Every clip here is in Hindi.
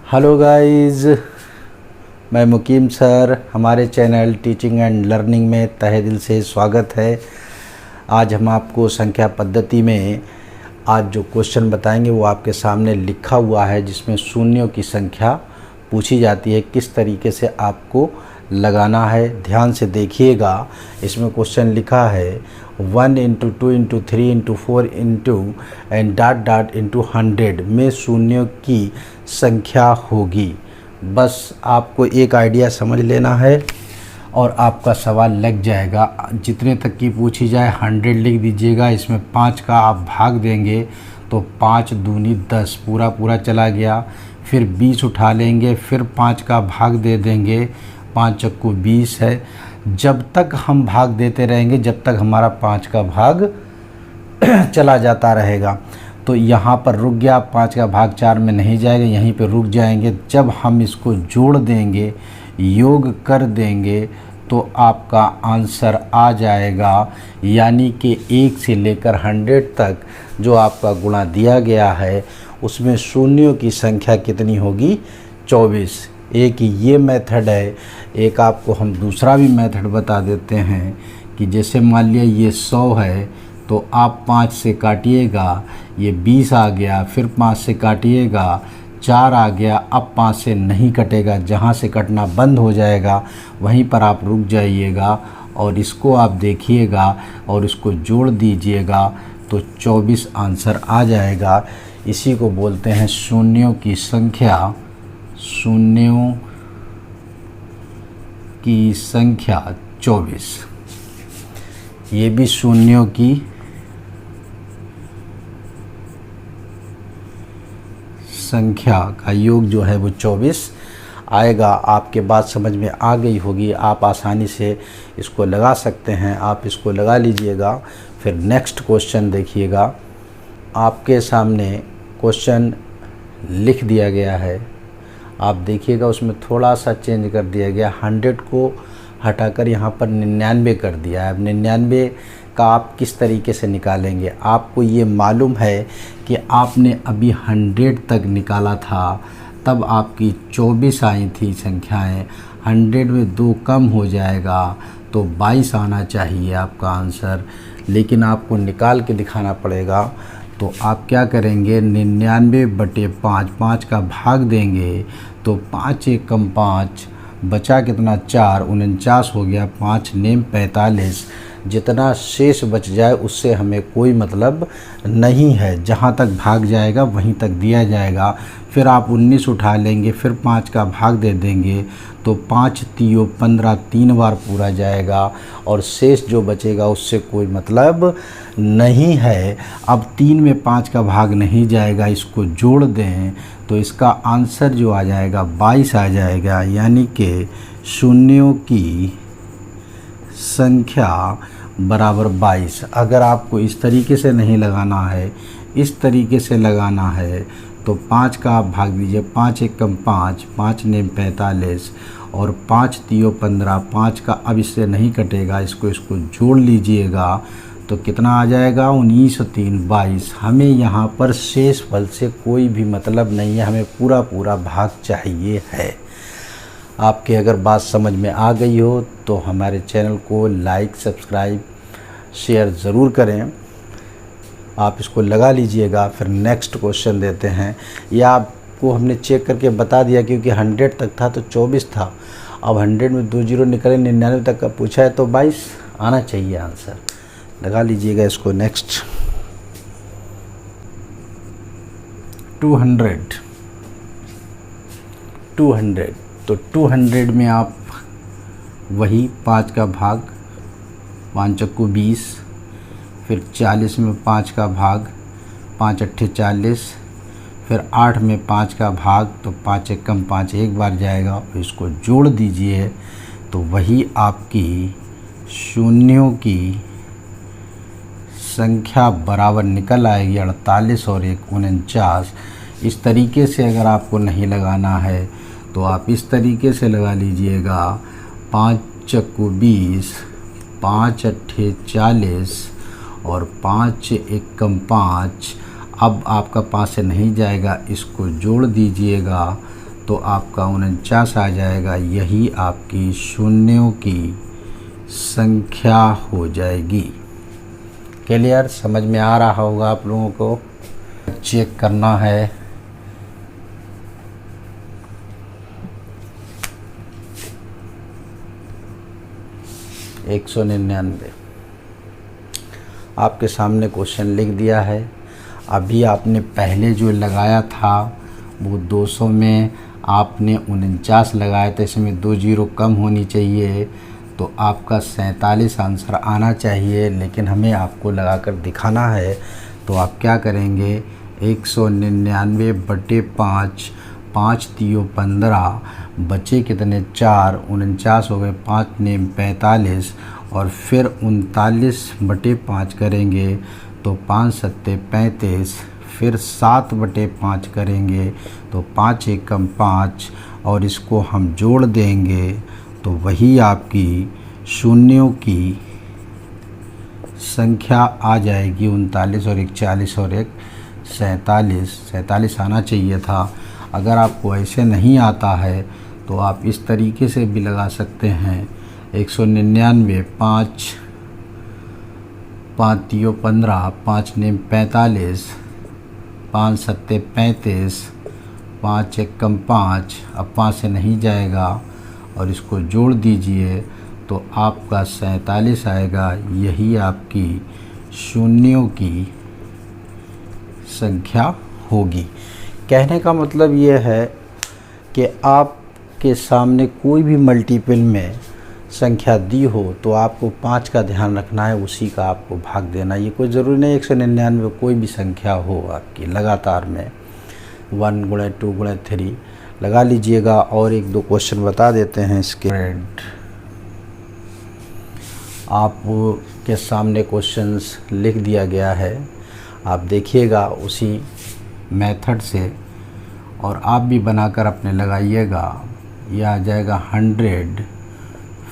हेलो गाइस, मैं मुकीम सर। हमारे चैनल टीचिंग एंड लर्निंग में तहे दिल से स्वागत है। आज हम आपको संख्या पद्धति में आज जो क्वेश्चन बताएंगे वो आपके सामने लिखा हुआ है, जिसमें शून्यों की संख्या पूछी जाती है। किस तरीके से आपको लगाना है, ध्यान से देखिएगा। इसमें क्वेश्चन लिखा है 1 × 2 × 3 × 4 एंड डॉट डॉट इंटू 100 में शून्यों की संख्या होगी। बस आपको एक आइडिया समझ लेना है और आपका सवाल लग जाएगा। जितने तक की पूछी जाए 100 लिख दीजिएगा। इसमें 5 का आप भाग देंगे तो 5 दूनी 10 पूरा पूरा चला गया। फिर 20 उठा लेंगे, फिर 5 का भाग दे देंगे, 5 चक्कू 20 है। जब तक हम भाग देते रहेंगे जब तक हमारा 5 का भाग चला जाता रहेगा। तो यहाँ पर रुक गया, 5 का भाग 4 में नहीं जाएगा, यहीं पे रुक जाएंगे। जब हम इसको जोड़ देंगे, योग कर देंगे, तो आपका आंसर आ जाएगा। यानी कि 1 से लेकर 100 तक जो आपका गुणा दिया गया है उसमें शून्यों की संख्या कितनी होगी? 24। एक ये मेथड है। एक आपको हम दूसरा भी मेथड बता देते हैं कि जैसे मान लिया ये 100 है तो आप 5 से काटिएगा, ये 20 आ गया, फिर 5 से काटिएगा, 4 आ गया। अब 5 से नहीं कटेगा, जहाँ से कटना बंद हो जाएगा वहीं पर आप रुक जाइएगा और इसको आप देखिएगा और इसको जोड़ दीजिएगा तो 24 आंसर आ जाएगा। इसी को बोलते हैं शून्यों की संख्या। शून्यों की संख्या 24। ये भी शून्यों की संख्या का योग जो है वो 24 आएगा। आपके बात समझ में आ गई होगी, आप आसानी से इसको लगा सकते हैं। आप इसको लगा लीजिएगा। फिर नेक्स्ट क्वेश्चन देखिएगा। आपके सामने क्वेश्चन लिख दिया गया है, आप देखिएगा। उसमें थोड़ा सा चेंज कर दिया गया, 100 को हटाकर यहाँ पर 99 कर दिया है। अब 99 का आप किस तरीके से निकालेंगे? आपको ये मालूम है कि आपने अभी 100 तक निकाला था, तब आपकी 24 आई थी संख्याएं। 100 में 2 कम हो जाएगा तो 22 आना चाहिए आपका आंसर, लेकिन आपको निकाल के दिखाना पड़ेगा। तो आप क्या करेंगे? 99/5, 5 का भाग देंगे तो 5 × 5 बचा कितना? 4, 49 हो गया। 5 नेम 45। जितना शेष बच जाए उससे हमें कोई मतलब नहीं है, जहाँ तक भाग जाएगा वहीं तक दिया जाएगा। फिर आप 19 उठा लेंगे, फिर 5 का भाग दे देंगे तो 5 × 15 3 बार पूरा जाएगा और शेष जो बचेगा उससे कोई मतलब नहीं है। अब 3 में 5 का भाग नहीं जाएगा, इसको जोड़ दें तो इसका आंसर जो आ जाएगा 22 आ जाएगा। यानी कि शून्यों की संख्या बराबर 22। अगर आपको इस तरीके से नहीं लगाना है, इस तरीके से लगाना है तो 5 का आप भाग दीजिए। 5 × 1 = 5, 5 नेम 45 और 5 × 3 = 15। 5 का अब इससे नहीं कटेगा, इसको जोड़ लीजिएगा तो कितना आ जाएगा? 19 और 3 22। हमें यहाँ पर शेष फल से कोई भी मतलब नहीं है, हमें पूरा पूरा भाग चाहिए है। आपके अगर बात समझ में आ गई हो तो हमारे चैनल को लाइक, सब्सक्राइब, शेयर ज़रूर करें। आप इसको लगा लीजिएगा। फिर नेक्स्ट क्वेश्चन देते हैं। यह आपको हमने चेक करके बता दिया क्योंकि 100 तक था तो 24 था। अब 100 में 2 जीरो निकले, 99 तक का पूछा है तो 22 आना चाहिए आंसर। लगा लीजिएगा इसको। नेक्स्ट 200। तो 200 में आप वही 5 का भाग, 5 चक्कू 20, फिर 40 में 5 का भाग, 5 अट्ठे 40, फिर 8 में 5 का भाग तो 5 × 1 = 5 एक बार जाएगा। इसको जोड़ दीजिए तो वही आपकी शून्यों की संख्या बराबर निकल आएगी 48 और 1 49। इस तरीके से अगर आपको नहीं लगाना है तो आप इस तरीके से लगा लीजिएगा। 5 चक्कू 20, 5 अट्ठे 40 और 5 × 1 = 5। अब आपका 5 से नहीं जाएगा, इसको जोड़ दीजिएगा तो आपका 49 आ जाएगा। यही आपकी शून्यों की संख्या हो जाएगी। क्लियर? समझ में आ रहा होगा आप लोगों को। चेक करना है। एक 199 आपके सामने क्वेश्चन लिख दिया है। अभी आपने पहले जो लगाया था वो 200 में आपने 49 लगाया था, इसमें 2 जीरो कम होनी चाहिए, तो आपका 47 आंसर आना चाहिए। लेकिन हमें आपको लगाकर दिखाना है, तो आप क्या करेंगे, 199 बटे 5, 5 तियो 15, बचे कितने 4, 49 हो गए, 5 ने 45, और फिर 39 बटे 5 करेंगे तो 5 सत्ते 35, फिर 7 बटे 5 करेंगे तो 5 एकम 5, और इसको हम जोड़ देंगे तो वही आपकी शून्यों की संख्या आ जाएगी। 39 और 41 और 1 47 आना चाहिए था। अगर आपको ऐसे नहीं आता है तो आप इस तरीके से भी लगा सकते हैं। 199 5, 5 तियो 15, 5 ने 45, 5 सत्ते 35, 5 एकम 5, अब 5 से नहीं जाएगा और इसको जोड़ दीजिए तो आपका 47 आएगा। यही आपकी शून्यों की संख्या होगी। कहने का मतलब ये है कि आपके सामने कोई भी मल्टीपल में संख्या दी हो तो आपको 5 का ध्यान रखना है, उसी का आपको भाग देना। ये कोई ज़रूरी नहीं 199 कोई भी संख्या हो आपकी लगातार में 1 गुणे 2 गुणे 3 लगा लीजिएगा। और 1-2 क्वेश्चन बता देते हैं इसके। आपके सामने क्वेश्चंस लिख दिया गया है, आप देखिएगा उसी मेथड से और आप भी बनाकर अपने लगाइएगा। यह आ जाएगा 100,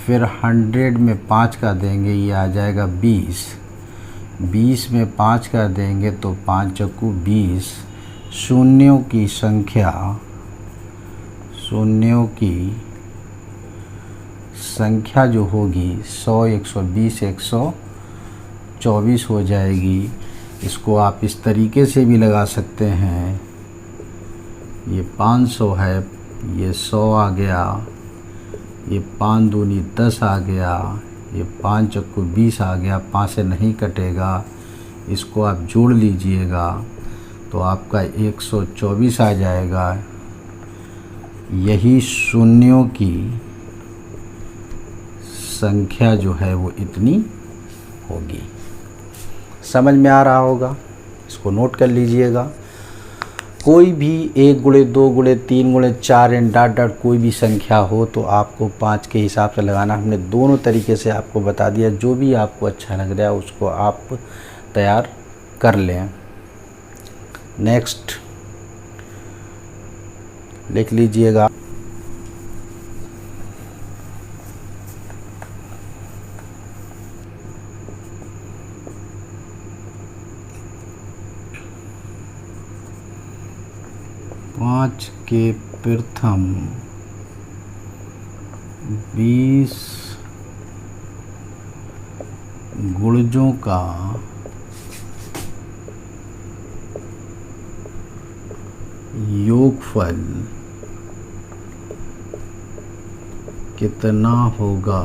फिर 100 में 5 का देंगे, ये आ जाएगा 20, 20 में 5 का देंगे तो 5 चक्कू 20। शून्यों की संख्या, शून्यों की संख्या जो होगी 100, 120, 124 हो जाएगी। इसको आप इस तरीके से भी लगा सकते हैं। ये 500 है, ये 100 आ गया, ये 5 दूनी 10 आ गया, ये 5 चक्कू 20 आ गया, 5 से नहीं कटेगा। इसको आप जोड़ लीजिएगा तो आपका 124 आ जाएगा। यही शून्यों की संख्या जो है वो इतनी होगी। समझ में आ रहा होगा, इसको नोट कर लीजिएगा। कोई भी 1 गुणे 2 गुणे 3 गुणे 4 एंड डॉट डॉट कोई भी संख्या हो तो आपको 5 के हिसाब से लगाना। हमने दोनों तरीके से आपको बता दिया, जो भी आपको अच्छा लग रहा है उसको आप तैयार कर लें। नेक्स्ट लिख लीजिएगा। पाँच के प्रथम 20 गुणजों का योगफल कितना होगा।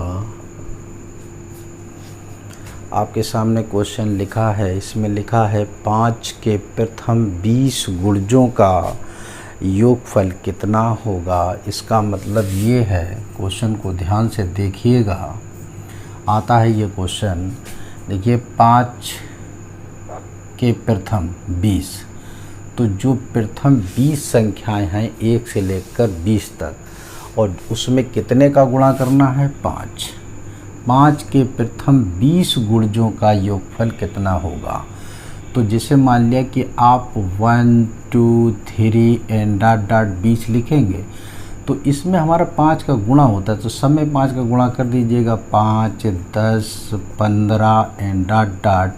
आपके सामने क्वेश्चन लिखा है, इसमें लिखा है 5 के प्रथम 20 गुणजों का योगफल कितना होगा। इसका मतलब ये है, क्वेश्चन को ध्यान से देखिएगा, आता है ये क्वेश्चन। देखिए 5 के प्रथम 20, तो जो प्रथम 20 संख्याएं हैं 1 से लेकर 20 तक, और उसमें कितने का गुणा करना है 5। 5 के प्रथम 20 गुणजों का योगफल कितना होगा। तो जैसे मान लिया कि आप 1 2 3 एंड डॉट डॉट 20 लिखेंगे तो इसमें हमारा 5 का गुणा होता है, तो सब में 5 का गुणा कर दीजिएगा। 5 10 15 एंड डॉट डॉट,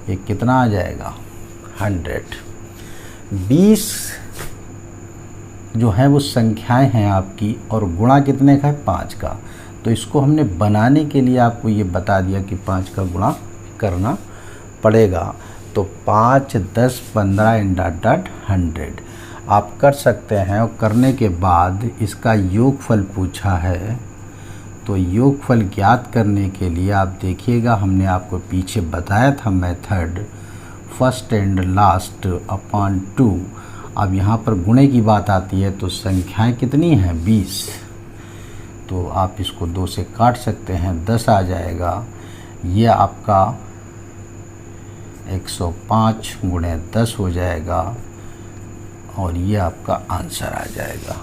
ये कितना आ जाएगा 100। 20 जो है वो संख्याएं हैं आपकी और गुणा कितने का है 5 का। तो इसको हमने बनाने के लिए आपको ये बता दिया कि 5 का गुणा करना पड़ेगा। तो 5, 10, 15 एंड डॉट डॉट 100 आप कर सकते हैं। और करने के बाद इसका योगफल पूछा है, तो योगफल ज्ञात करने के लिए आप देखिएगा, हमने आपको पीछे बताया था method first and last upon 2। अब यहाँ पर गुणे की बात आती है तो संख्याएं कितनी हैं 20, तो आप इसको 2 से काट सकते हैं, 10 आ जाएगा। ये आपका 105 गुणे 10 हो जाएगा और ये आपका आंसर आ जाएगा।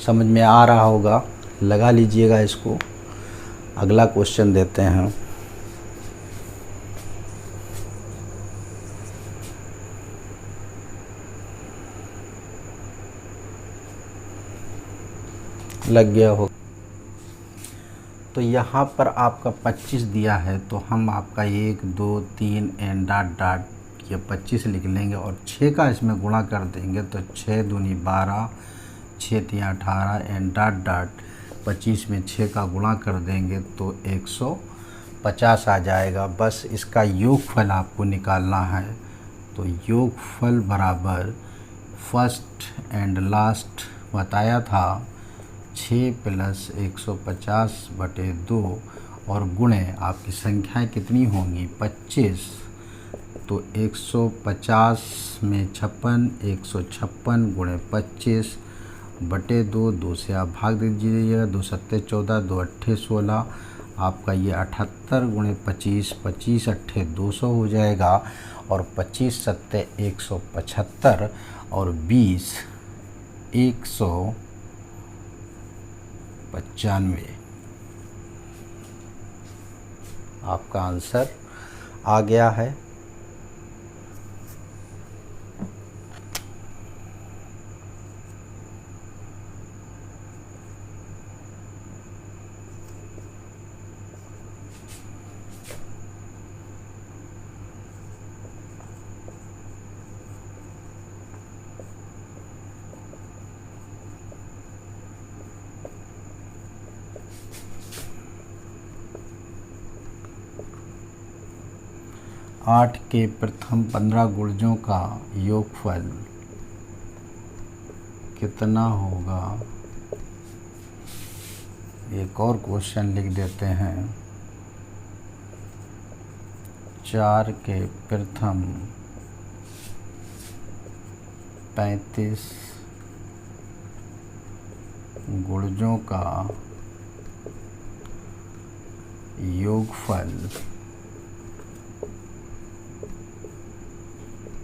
समझ में आ रहा होगा, लगा लीजिएगा इसको। अगला क्वेश्चन देते हैं। लग गया हो तो यहाँ पर आपका 25 दिया है, तो हम आपका 1, 2, 3 एंड डॉट डॉट ये 25 लिख लेंगे और 6 का इसमें गुणा कर देंगे। तो 6 दूनी 12, 6 3 18 एंड डॉट डॉट 25 में 6 का गुणा कर देंगे तो 150 आ जाएगा। बस इसका योगफल आपको निकालना है। तो योगफल बराबर फर्स्ट एंड लास्ट बताया था 6 प्लस 150 बटे 2 और गुणे आपकी संख्याएं कितनी होंगी 25। तो 150 में 56, 156 गुणे 25 बटे 2, 2 से आप भाग दीजिएगा, 2 सत्ते 14, 2 अट्ठे 16, आपका ये 78 गुणे 25, 25 अट्ठे 200 हो जाएगा और 25 सत्ते 175 और 20 195 आपका आंसर आ गया है। आठ के प्रथम 15 गुणजों का योगफल कितना होगा। एक और क्वेश्चन लिख देते हैं। 4 के प्रथम 35 गुणजों का योगफल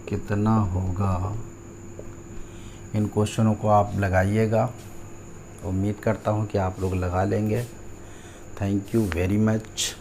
कितना होगा। इन क्वेश्चनों को आप लगाइएगा। उम्मीद करता हूँ कि आप लोग लगा लेंगे। Thank you very much.